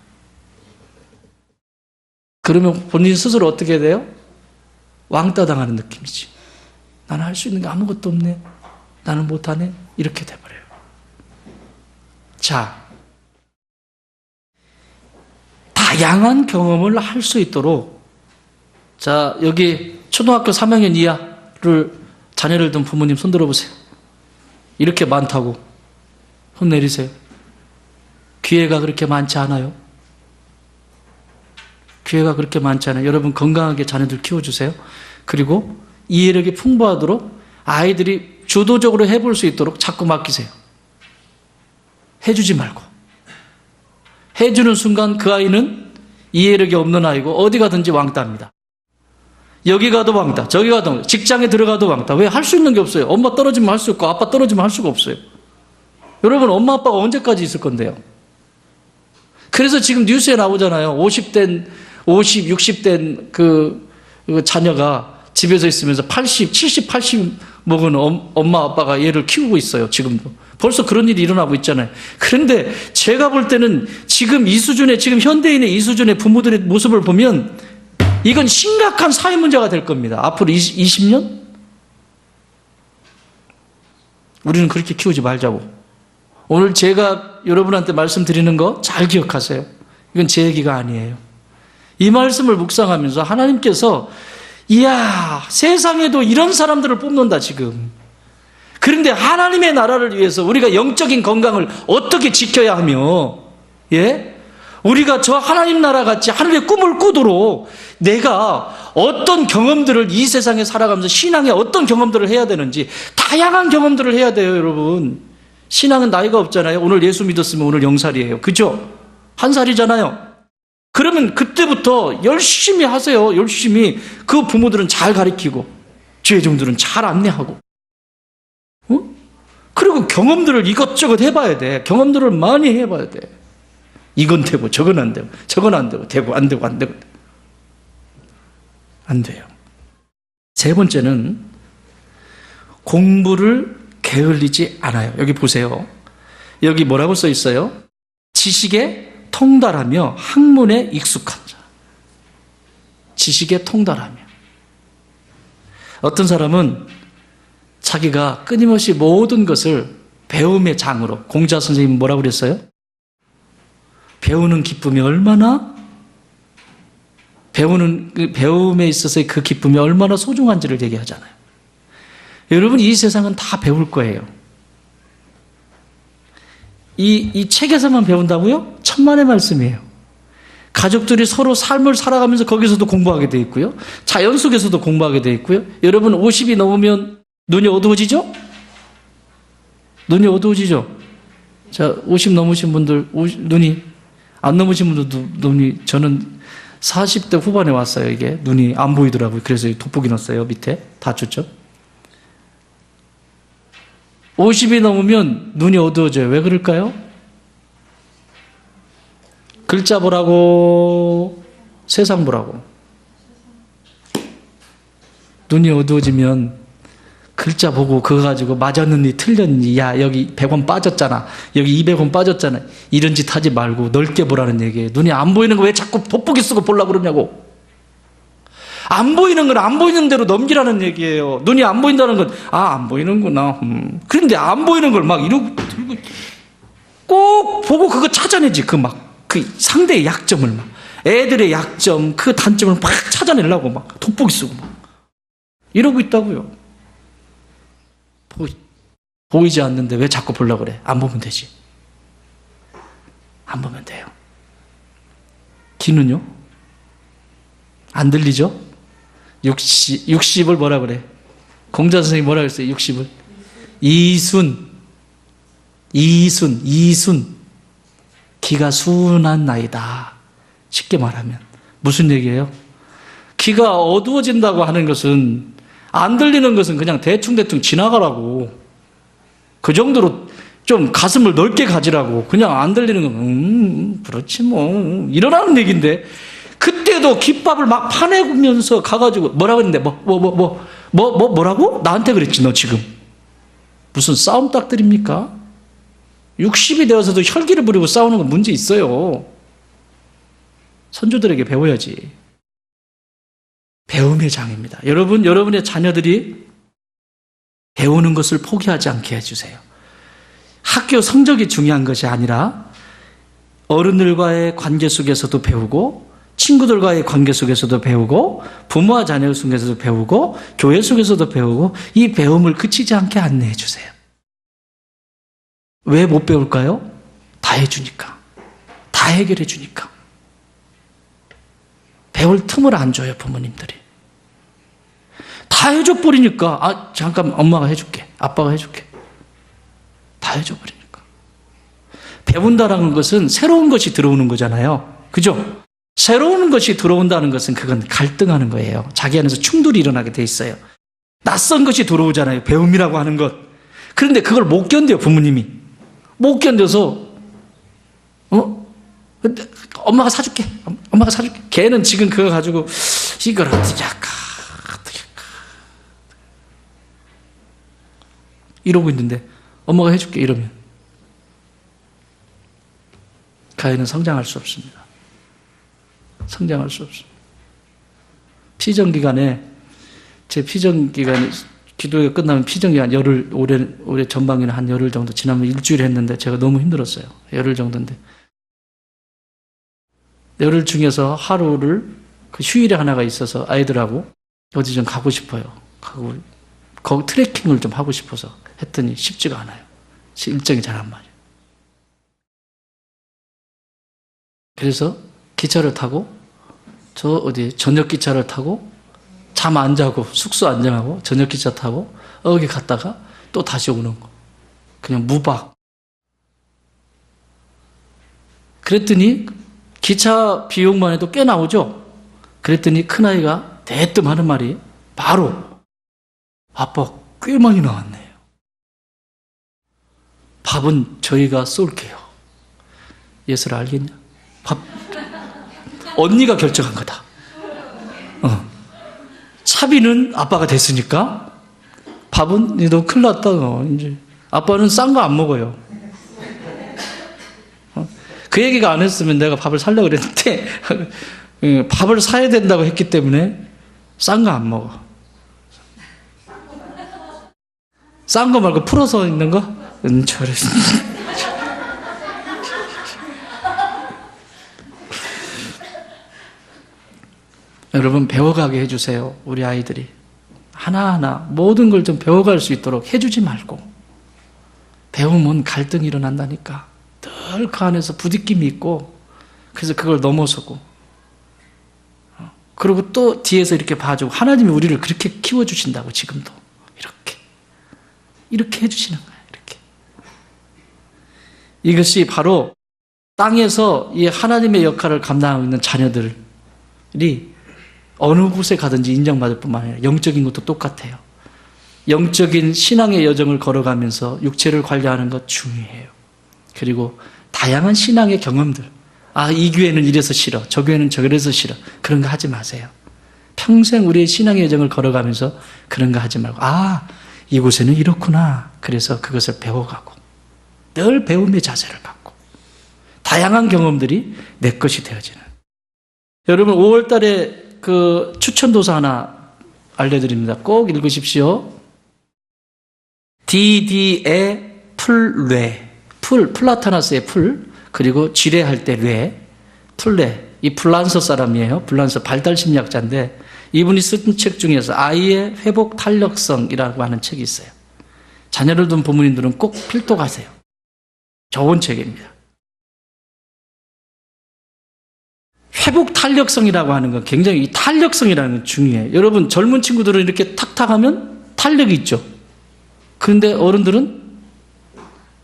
그러면 본인 스스로 어떻게 해야 돼요? 왕따 당하는 느낌이지. 나는 할 수 있는 게 아무것도 없네. 나는 못하네. 이렇게 돼버려요. 자, 다양한 경험을 할 수 있도록, 자, 여기 초등학교 3학년 이하를 자녀를 둔 부모님 손 들어보세요. 이렇게 많다고 손 내리세요. 기회가 그렇게 많지 않아요. 기회가 그렇게 많지 않아요. 여러분 건강하게 자녀들 키워주세요. 그리고 이해력이 풍부하도록 아이들이 주도적으로 해볼 수 있도록 자꾸 맡기세요. 해주지 말고. 해주는 순간 그 아이는 이해력이 없는 아이고 어디 가든지 왕따입니다. 여기 가도 왕따, 저기 가도 왕따, 직장에 들어가도 왕따. 왜? 할 수 있는 게 없어요. 엄마 떨어지면 할 수 있고 아빠 떨어지면 할 수가 없어요. 여러분 엄마 아빠가 언제까지 있을 건데요? 그래서 지금 뉴스에 나오잖아요. 50대, 60대 그 자녀가 집에서 있으면서 80, 70, 80 먹은 엄마 아빠가 얘를 키우고 있어요. 지금도. 벌써 그런 일이 일어나고 있잖아요. 그런데 제가 볼 때는 지금 이 수준의, 지금 현대인의 이 수준의 부모들의 모습을 보면 이건 심각한 사회 문제가 될 겁니다. 앞으로 20년? 우리는 그렇게 키우지 말자고. 오늘 제가 여러분한테 말씀드리는 거 잘 기억하세요. 이건 제 얘기가 아니에요. 이 말씀을 묵상하면서 하나님께서 이야, 세상에도 이런 사람들을 뽑는다 지금. 그런데 하나님의 나라를 위해서 우리가 영적인 건강을 어떻게 지켜야 하며, 예? 우리가 저 하나님 나라 같이 하늘의 꿈을 꾸도록 내가 어떤 경험들을 이 세상에 살아가면서 신앙에 어떤 경험들을 해야 되는지 다양한 경험들을 해야 돼요, 여러분. 신앙은 나이가 없잖아요. 오늘 예수 믿었으면 오늘 0살이에요. 그죠? 1살이잖아요. 그러면 그때부터 열심히 하세요. 열심히. 그 부모들은 잘 가르치고 죄종들은 잘 안내하고, 그리고 경험들을 이것저것 해봐야 돼. 경험들을 많이 해봐야 돼. 이건 되고 저건 안 되고 저건 안 되고 되고 안 되고 안 되고 안 돼요. 세 번째는 공부를 게을리지 않아요. 여기 보세요. 여기 뭐라고 써 있어요? 지식에 통달하며 학문에 익숙한 자. 지식에 통달하며. 어떤 사람은 자기가 끊임없이 모든 것을 배움의 장으로, 공자 선생님은 뭐라고 그랬어요? 배우는 기쁨이 얼마나, 배움에 있어서의 그 기쁨이 얼마나 소중한지를 얘기하잖아요. 여러분, 이 세상은 다 배울 거예요. 이 책에서만 배운다고요? 천만의 말씀이에요. 가족들이 서로 삶을 살아가면서 거기서도 공부하게 돼 있고요. 자연 속에서도 공부하게 돼 있고요. 여러분 50이 넘으면 눈이 어두워지죠? 눈이 어두워지죠? 자, 50 넘으신 분들, 눈이 안 넘으신 분들도 눈이, 저는 40대 후반에 왔어요. 이게 눈이 안 보이더라고요. 그래서 돋보기 넣었어요. 밑에 다쳤죠? 50이 넘으면 눈이 어두워져요. 왜 그럴까요? 글자 보라고, 세상 보라고. 눈이 어두워지면 글자 보고 그거 가지고 맞았는지 틀렸는지, 야 여기 100원 빠졌잖아, 여기 200원 빠졌잖아, 이런 짓 하지 말고 넓게 보라는 얘기예요. 눈이 안 보이는 거 왜 자꾸 돋보기 쓰고 보려고 그러냐고. 안 보이는 건 안 보이는 대로 넘기라는 얘기예요. 눈이 안 보인다는 건 안 보이는구나. 그런데 안 보이는 걸 막 이러고 들고 꼭 보고 그거 찾아내지. 그 상대의 약점을 막, 애들의 약점, 그 단점을 막 찾아내려고 막 돋보기 쓰고 막 이러고 있다고요. 보이지 않는데 왜 자꾸 보려고 그래? 안 보면 되지. 안 보면 돼요. 귀는요? 안 들리죠? 60을 뭐라 그래? 공자 선생님이 뭐라 그랬어요? 60을 이순. 귀가 순한 나이다. 쉽게 말하면 무슨 얘기예요? 귀가 어두워진다고 하는 것은 안 들리는 것은 그냥 대충대충 지나가라고. 그 정도로 좀 가슴을 넓게 가지라고. 그냥 안 들리는 건 그렇지 뭐 이러라는 얘기인데, 그때도 깃밥을 막 파내면서 가가지고 뭐라고 했는데 뭐라고? 나한테 그랬지 너 지금. 무슨 싸움 딱들입니까? 60이 되어서도 혈기를 부리고 싸우는 건 문제 있어요. 선조들에게 배워야지. 배움의 장입니다. 여러분의 자녀들이 배우는 것을 포기하지 않게 해주세요. 학교 성적이 중요한 것이 아니라 어른들과의 관계 속에서도 배우고, 친구들과의 관계 속에서도 배우고, 부모와 자녀 속에서도 배우고, 교회 속에서도 배우고, 이 배움을 그치지 않게 안내해 주세요. 왜 못 배울까요? 다 해주니까. 다 해결해 주니까. 배울 틈을 안 줘요, 부모님들이. 다 해줘버리니까, 잠깐 엄마가 해줄게. 아빠가 해줄게. 다 해줘버리니까. 배운다라는 것은 새로운 것이 들어오는 거잖아요. 그죠? 새로운 것이 들어온다는 것은 그건 갈등하는 거예요. 자기 안에서 충돌이 일어나게 돼 있어요. 낯선 것이 들어오잖아요. 배움이라고 하는 것. 그런데 그걸 못 견뎌요, 부모님이. 못 견뎌서, 엄마가 사줄게. 엄마가 사줄게. 걔는 지금 그거 가지고 이걸 어떻게 할까? 이러고 있는데 엄마가 해줄게 이러면 그 아이는 성장할 수 없습니다. 성장할 수 없습니다. 피정기간에, 제 피정기간이, 기도가 끝나면 피정기간 열흘, 올해 전반기는 한 열흘 정도, 지난번 일주일 했는데 제가 너무 힘들었어요. 열흘 정도인데. 열흘 중에서 하루를, 그 휴일에 하나가 있어서 아이들하고 어디 좀 가고 싶어요. 거기 트레킹을 좀 하고 싶어서 했더니 쉽지가 않아요. 일정이 잘 안 맞아요. 그래서 기차를 타고, 저녁 기차를 타고, 잠 안 자고, 숙소 안 정하고, 저녁 기차 타고, 거기 갔다가 또 다시 오는 거. 그냥 무박. 그랬더니, 기차 비용만 해도 꽤 나오죠? 그랬더니 큰아이가 대뜸 하는 말이 바로, 아빠 꽤 많이 나왔네요. 밥은 저희가 쏠게요. 예슬아 알겠냐? 밥 언니가 결정한 거다. 차비는 아빠가 됐으니까 밥은 너 큰일 났다. 이제 아빠는 싼 거 안 먹어요. 그 얘기가 안 했으면 내가 밥을 사려고 그랬는데 밥을 사야 된다고 했기 때문에 싼 거 안 먹어. 싼 거 말고 풀어서 있는 거? 저랬어. 여러분 배워가게 해주세요. 우리 아이들이 하나하나 모든 걸 좀 배워갈 수 있도록 해주지 말고, 배우면 갈등이 일어난다니까. 늘 그 안에서 부딪힘이 있고, 그래서 그걸 넘어서고, 그리고 또 뒤에서 이렇게 봐주고, 하나님이 우리를 그렇게 키워주신다고. 지금도 이렇게 해주시는 거예요. 이렇게. 이것이 바로 땅에서 이 하나님의 역할을 감당하고 있는 자녀들이 어느 곳에 가든지 인정받을 뿐만 아니라 영적인 것도 똑같아요. 영적인 신앙의 여정을 걸어가면서 육체를 관리하는 것 중요해요. 그리고 다양한 신앙의 경험들. 이 교회는 이래서 싫어. 저 교회는 저래서 싫어. 그런 거 하지 마세요. 평생 우리의 신앙의 여정을 걸어가면서 그런 거 하지 말고, 이곳에는 이렇구나. 그래서 그것을 배워가고, 늘 배움의 자세를 갖고, 다양한 경험들이 내 것이 되어지는. 여러분 5월 달에 그 추천도서 하나 알려드립니다. 꼭 읽으십시오. 디디의 풀뇌. 플라타나스의 풀, 그리고 지뢰할 때 뇌, 풀뇌. 이 플란서 사람이에요. 플란서 발달심리학자인데, 이분이 쓴 책 중에서 아이의 회복 탄력성이라고 하는 책이 있어요. 자녀를 둔 부모님들은 꼭 필독하세요. 좋은 책입니다. 회복 탄력성이라고 하는 건 굉장히, 이 탄력성이라는 건 중요해요. 여러분 젊은 친구들은 이렇게 탁탁 하면 탄력이 있죠. 그런데 어른들은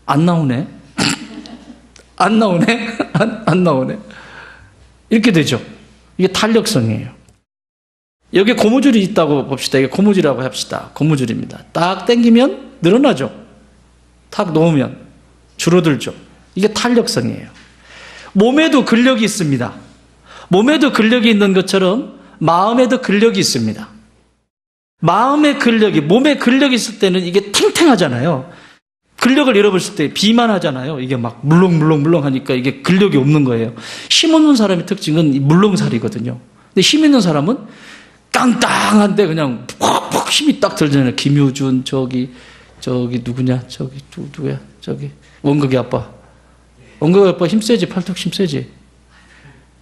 안 나오네. 안 나오네. 안 나오네. 이렇게 되죠. 이게 탄력성이에요. 여기 고무줄이 있다고 봅시다. 이게 고무줄이라고 합시다. 고무줄입니다. 딱 당기면 늘어나죠. 탁 놓으면 줄어들죠. 이게 탄력성이에요. 몸에도 근력이 있습니다. 몸에도 근력이 있는 것처럼 마음에도 근력이 있습니다. 마음의 근력이, 몸에 근력이 있을 때는 이게 탱탱하잖아요. 근력을 잃어버렸을 때 비만하잖아요. 이게 막 물렁물렁 하니까 이게 근력이 없는 거예요. 힘 없는 사람의 특징은 물렁살이거든요. 근데 힘 있는 사람은 깡땅한데 그냥 팍팍 힘이 딱 들잖아요. 김효준, 저기 누구냐? 누구야? 원극이 아빠. 원극이 아빠 힘 세지? 팔뚝 힘 세지?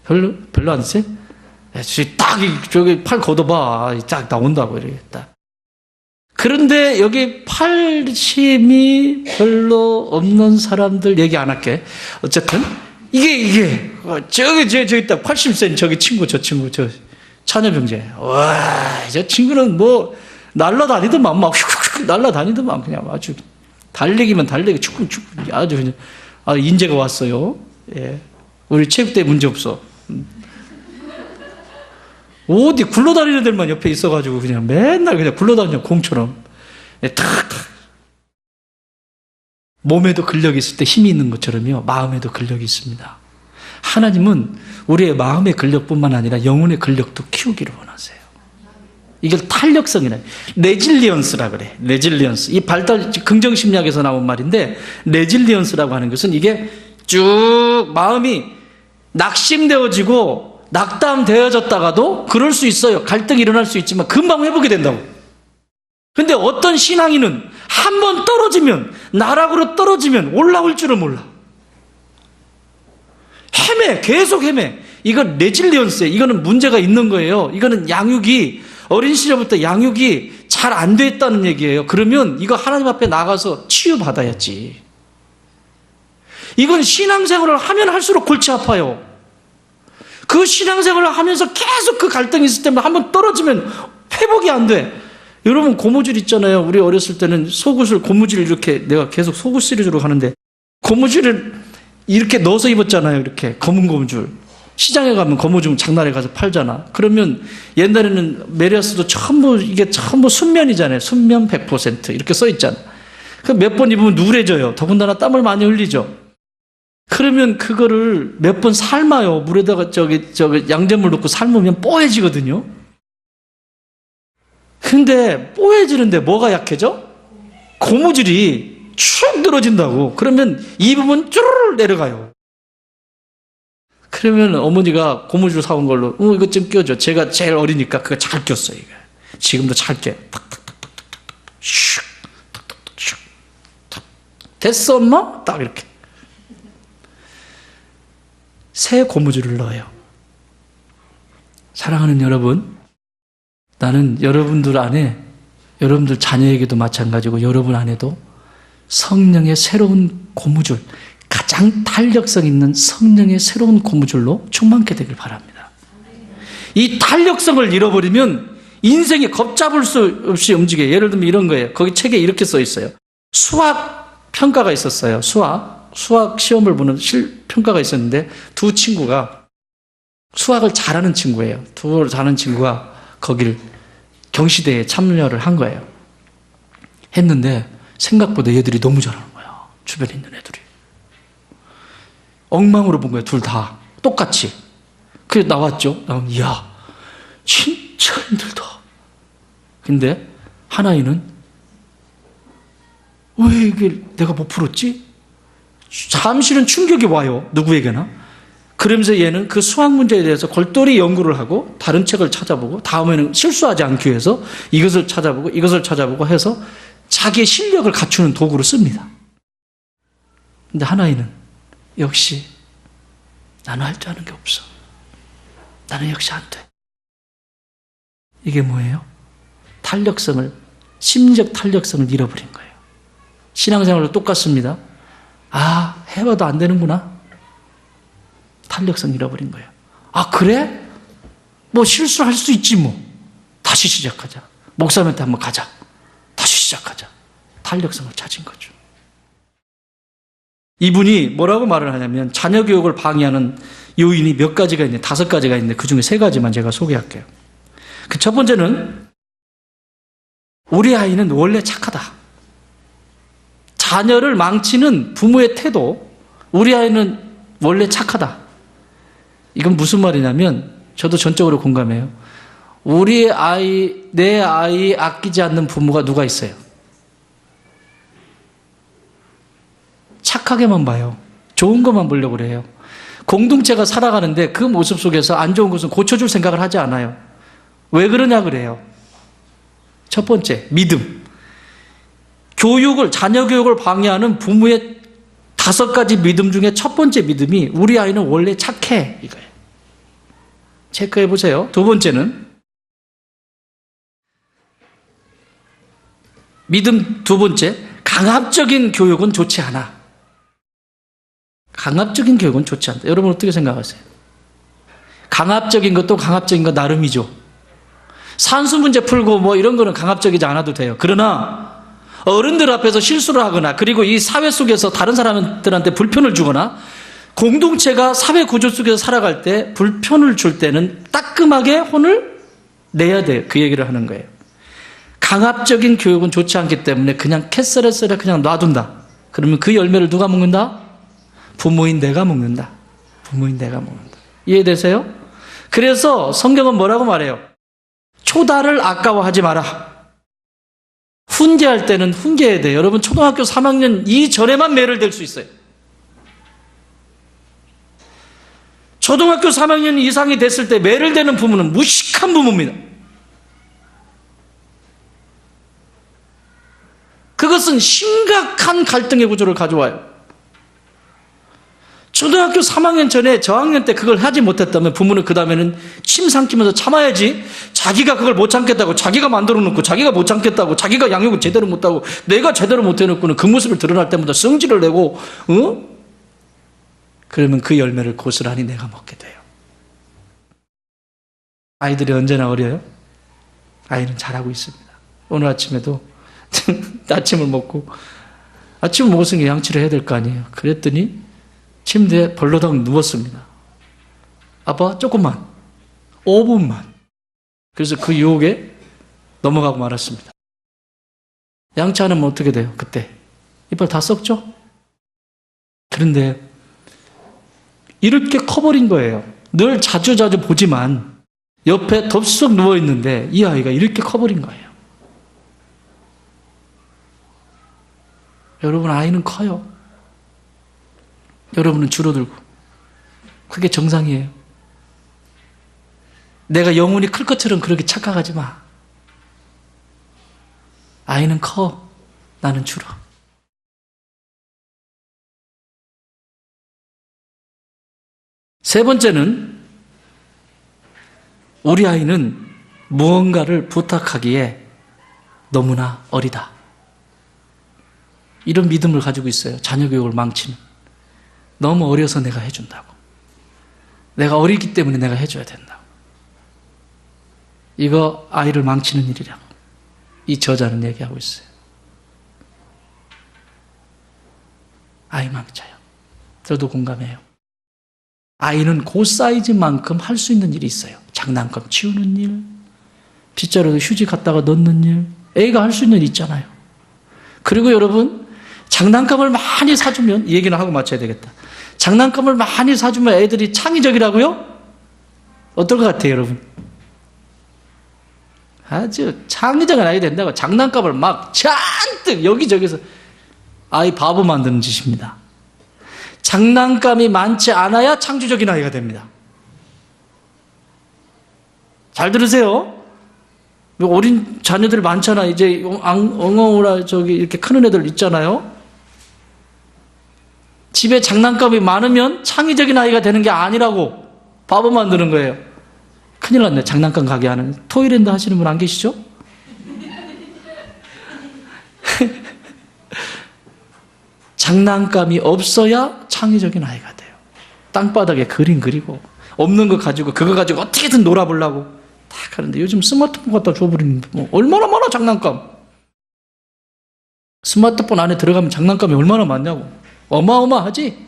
별로 안 세? 딱, 저기 팔 걷어봐. 딱 나온다고, 이렇게 딱. 그런데 여기 팔 힘이 별로 없는 사람들 얘기 안 할게. 어쨌든, 이게, 저기 딱 80cm 저기 친구, 저 차녀병제. 와, 저 친구는 뭐, 날라다니더만, 막, 휙휙 날라다니더만, 그냥 아주, 달리기면 달리기, 축구, 아주 그냥, 인재가 왔어요. 예. 우리 체육대회 문제 없어. 어디 굴러다니는 데만 옆에 있어가지고 그냥 맨날 그냥 굴러다녀, 공처럼. 예, 탁. 몸에도 근력이 있을 때 힘이 있는 것처럼요, 마음에도 근력이 있습니다. 하나님은 우리의 마음의 근력뿐만 아니라 영혼의 근력도 키우기를 원하세요. 이걸 탄력성이라, 레질리언스라 그래. 레질리언스. 이 발달 긍정심리학에서 나온 말인데, 레질리언스라고 하는 것은 이게 쭉 마음이 낙심되어지고 낙담되어졌다가도 그럴 수 있어요. 갈등이 일어날 수 있지만 금방 회복이 된다고. 근데 어떤 신앙인은 한번 떨어지면, 나락으로 떨어지면 올라올 줄은 몰라. 계속 헤매. 이건 레질리언스예요. 이거는 문제가 있는 거예요. 이거는 어린 시절부터 양육이 잘 안 됐다는 얘기예요. 그러면 이거 하나님 앞에 나가서 치유받아야지. 이건 신앙생활을 하면 할수록 골치 아파요. 그 신앙생활을 하면서 계속 그 갈등이 있을 때마다 한번 떨어지면 회복이 안 돼. 여러분, 고무줄 있잖아요. 우리 어렸을 때는 속옷을, 고무줄 이렇게, 내가 계속 속옷 시리즈로 하는데, 고무줄을 이렇게 넣어서 입었잖아요. 이렇게 검은 고무줄. 시장에 가면 고무줄 장날에 가서 팔잖아. 그러면 옛날에는 메리아스도 이게 전부 순면이잖아요. 순면 100% 이렇게 써 있잖아. 그 몇 번 입으면 누래져요. 더군다나 땀을 많이 흘리죠. 그러면 그거를 몇 번 삶아요. 물에다가 양잿물 넣고 삶으면 뽀해지거든요. 근데 뽀해지는데 뭐가 약해져? 고무줄이 축 늘어진다고. 그러면 입으면 쭈르르 내려가요. 그러면 어머니가 고무줄 사온 걸로, 이것 좀 껴줘. 제가 제일 어리니까 그거 잘 꼈어요. 이거. 지금도 잘 껴요. 탁탁탁탁탁. 슉. 탁탁탁. 슉. 됐어, 엄마? 딱 이렇게. 새 고무줄을 넣어요. 사랑하는 여러분, 나는 여러분들 안에, 여러분들 자녀에게도 마찬가지고 여러분 안에도 성령의 새로운 고무줄, 가장 탄력성 있는 성령의 새로운 고무줄로 충만케 되길 바랍니다. 이 탄력성을 잃어버리면 인생이 걷잡을 수 없이 움직여요. 예를 들면 이런 거예요. 거기 책에 이렇게 써 있어요. 수학 평가가 있었어요. 수학 시험을 보는 평가가 있었는데 두 친구가, 수학을 잘하는 친구예요. 두 잘하는 친구가 거기를 경시대에 참여를 한 거예요. 했는데 생각보다 얘들이 너무 잘하는 거야. 주변에 있는 애들이. 엉망으로 본 거예요. 둘 다. 똑같이. 그래 나왔죠. 이야, 진짜 힘들다. 근데 하나이는 왜 이게 내가 못 풀었지? 잠시는 충격이 와요. 누구에게나. 그러면서 얘는 그 수학 문제에 대해서 골똘히 연구를 하고 다른 책을 찾아보고 다음에는 실수하지 않기 위해서 이것을 찾아보고 해서 자기의 실력을 갖추는 도구로 씁니다. 근데 하나이는 역시 나는 할 줄 아는 게 없어. 나는 역시 안 돼. 이게 뭐예요? 심리적 탄력성을 잃어버린 거예요. 신앙생활도 똑같습니다. 해봐도 안 되는구나. 탄력성 잃어버린 거예요. 그래? 뭐 실수할 수 있지 뭐. 다시 시작하자. 목사님한테 한번 가자. 다시 시작하자. 탄력성을 찾은 거죠. 이분이 뭐라고 말을 하냐면, 자녀 교육을 방해하는 요인이 몇 가지가 있는데, 5가지가 있는데 그 중에 3가지만 제가 소개할게요. 그 첫 번째는 우리 아이는 원래 착하다. 자녀를 망치는 부모의 태도, 우리 아이는 원래 착하다. 이건 무슨 말이냐면 저도 전적으로 공감해요. 우리 아이, 내 아이 아끼지 않는 부모가 누가 있어요? 착하게만 봐요. 좋은 것만 보려고 그래요. 공동체가 살아가는데 그 모습 속에서 안 좋은 것은 고쳐줄 생각을 하지 않아요. 왜 그러냐 그래요. 첫 번째, 믿음. 자녀 교육을 방해하는 부모의 5가지 믿음 중에 첫 번째 믿음이 우리 아이는 원래 착해, 이거예요. 체크해 보세요. 두 번째는 믿음 두 번째, 강압적인 교육은 좋지 않아. 강압적인 교육은 좋지 않다. 여러분 어떻게 생각하세요? 강압적인 것도 강압적인 것 나름이죠. 산수 문제 풀고 뭐 이런 거는 강압적이지 않아도 돼요. 그러나 어른들 앞에서 실수를 하거나 그리고 이 사회 속에서 다른 사람들한테 불편을 주거나 공동체가 사회 구조 속에서 살아갈 때 불편을 줄 때는 따끔하게 혼을 내야 돼요. 그 얘기를 하는 거예요. 강압적인 교육은 좋지 않기 때문에 그냥 캐서레서레 그냥 놔둔다. 그러면 그 열매를 누가 먹는다? 부모인 내가 먹는다. 부모인 내가 먹는다. 이해되세요? 그래서 성경은 뭐라고 말해요? 초다를 아까워하지 마라. 훈계할 때는 훈계해야 돼요. 여러분 초등학교 3학년 이전에만 매를 댈 수 있어요. 초등학교 3학년 이상이 됐을 때 매를 대는 부모는 무식한 부모입니다. 그것은 심각한 갈등의 구조를 가져와요. 초등학교 3학년 전에 저학년 때 그걸 하지 못했다면 부모는 그 다음에는 침 삼키면서 참아야지 자기가 그걸 못 참겠다고 자기가 만들어 놓고 자기가 못 참겠다고 자기가 양육을 제대로 못하고 내가 제대로 못해놓고는 그 모습을 드러날 때마다 성질을 내고 그러면 그 열매를 고스란히 내가 먹게 돼요. 아이들이 언제나 어려요? 아이는 잘하고 있습니다. 오늘 아침에도 아침을 먹었으니까 양치를 해야 될 거 아니에요. 그랬더니 침대에 벌러덩 누웠습니다. 아빠 조금만 5분만. 그래서 그 유혹에 넘어가고 말았습니다. 양치 안 하면 어떻게 돼요? 그때 이빨 다 썩죠? 그런데 이렇게 커버린 거예요. 늘 자주 보지만 옆에 덥석 누워있는데 이 아이가 이렇게 커버린 거예요. 여러분 아이는 커요. 여러분은 줄어들고. 그게 정상이에요. 내가 영혼이 클 것처럼 그렇게 착각하지 마. 아이는 커. 나는 줄어. 세 번째는 우리 아이는 무언가를 부탁하기에 너무나 어리다. 이런 믿음을 가지고 있어요. 자녀 교육을 망치는. 너무 어려서 내가 해준다고. 내가 어리기 때문에 내가 해줘야 된다고. 이거 아이를 망치는 일이라고 이 저자는 얘기하고 있어요. 아이 망쳐요. 저도 공감해요. 아이는 그 사이즈만큼 할 수 있는 일이 있어요. 장난감 치우는 일, 빗자루에 휴지 갖다가 넣는 일, 애가 할 수 있는 일 있잖아요. 그리고 여러분 장난감을 많이 사주면 이 얘기는 하고 마쳐야 되겠다. 장난감을 많이 사주면 애들이 창의적이라고요? 어떨 것 같아요, 여러분? 아주 창의적인 아이 된다고 장난감을 막 잔뜩 여기저기서 아이 바보 만드는 짓입니다. 장난감이 많지 않아야 창조적인 아이가 됩니다. 잘 들으세요. 어린 자녀들 많잖아. 이제 엉엉우라 이렇게 크는 애들 있잖아요. 집에 장난감이 많으면 창의적인 아이가 되는 게 아니라고 바보 만드는 거예요. 큰일 났네. 장난감 가게 하는. 토이랜드 하시는 분 안 계시죠? 장난감이 없어야 창의적인 아이가 돼요. 땅바닥에 그림 그리고 없는 거 가지고 그거 가지고 어떻게든 놀아보려고 딱 하는데 요즘 스마트폰 갖다 줘버리는 뭐 얼마나 많아 장난감. 스마트폰 안에 들어가면 장난감이 얼마나 많냐고. 어마어마하지?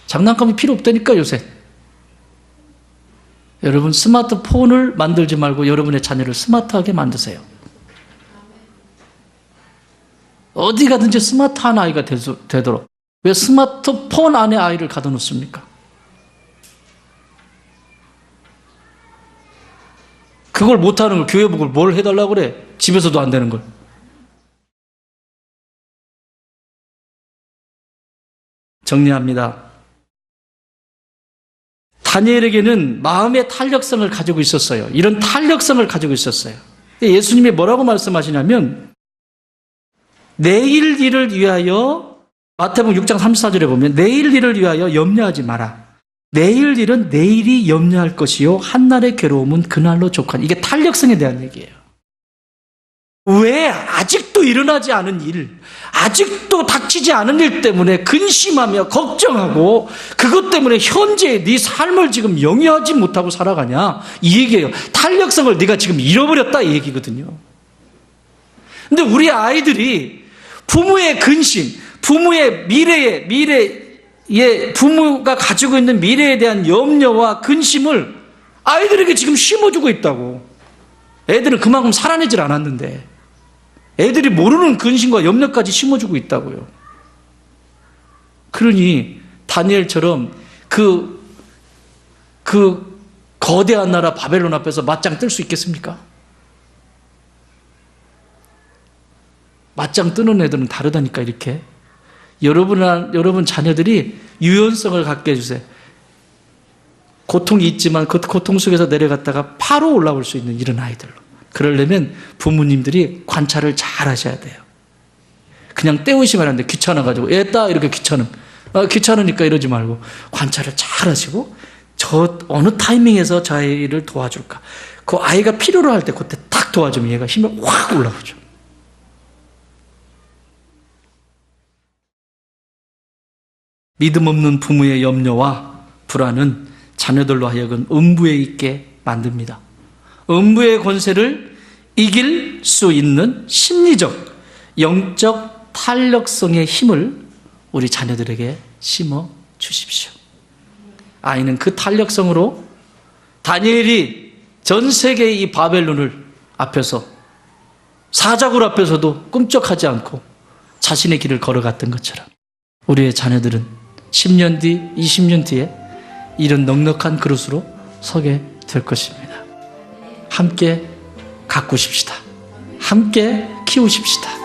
장난감이 필요 없다니까 요새. 여러분 스마트폰을 만들지 말고 여러분의 자녀를 스마트하게 만드세요. 어디 가든지 스마트한 아이가 되도록. 왜 스마트폰 안에 아이를 가둬놓습니까? 그걸 못하는 걸 교회복을 뭘 해달라고 그래? 집에서도 안 되는 걸. 정리합니다. 다니엘에게는 마음의 탄력성을 가지고 있었어요. 이런 탄력성을 가지고 있었어요. 예수님이 뭐라고 말씀하시냐면 내일 일을 위하여 마태복음 6장 34절에 보면 내일 일을 위하여 염려하지 마라. 내일 일은 내일이 염려할 것이요 한날의 괴로움은 그날로 족하니. 이게 탄력성에 대한 얘기예요. 왜 아직도 일어나지 않은 일, 아직도 닥치지 않은 일 때문에 근심하며 걱정하고 그것 때문에 현재 네 삶을 지금 영위하지 못하고 살아가냐 이 얘기예요. 탄력성을 네가 지금 잃어버렸다 이 얘기거든요. 근데 우리 아이들이 부모의 근심, 부모의 미래에 부모가 가지고 있는 미래에 대한 염려와 근심을 아이들에게 지금 심어주고 있다고. 애들은 그만큼 살아내질 않았는데 애들이 모르는 근심과 염려까지 심어주고 있다고요. 그러니 다니엘처럼 그 거대한 나라 바벨론 앞에서 맞짱 뜰 수 있겠습니까? 맞짱 뜨는 애들은 다르다니까. 이렇게 여러분 자녀들이 유연성을 갖게 해주세요. 고통이 있지만 그 고통 속에서 내려갔다가 바로 올라올 수 있는 이런 아이들로. 그러려면 부모님들이 관찰을 잘 하셔야 돼요. 그냥 때우시면 안 돼. 귀찮아가지고 애따 이렇게 귀찮으니까 이러지 말고 관찰을 잘 하시고 저 어느 타이밍에서 저 아이를 도와줄까. 그 아이가 필요로 할 때 그때 딱 도와주면 얘가 힘이 확 올라오죠. 믿음 없는 부모의 염려와 불안은 자녀들로 하여금 음부에 있게 만듭니다. 음부의 권세를 이길 수 있는 심리적, 영적 탄력성의 힘을 우리 자녀들에게 심어 주십시오. 아이는 그 탄력성으로 다니엘이 전 세계의 이 바벨론을 앞에서 사자굴 앞에서도 꿈쩍하지 않고 자신의 길을 걸어갔던 것처럼 우리의 자녀들은 10년 뒤, 20년 뒤에 이런 넉넉한 그릇으로 서게 될 것입니다. 함께 가꾸십시다. 함께 키우십시다.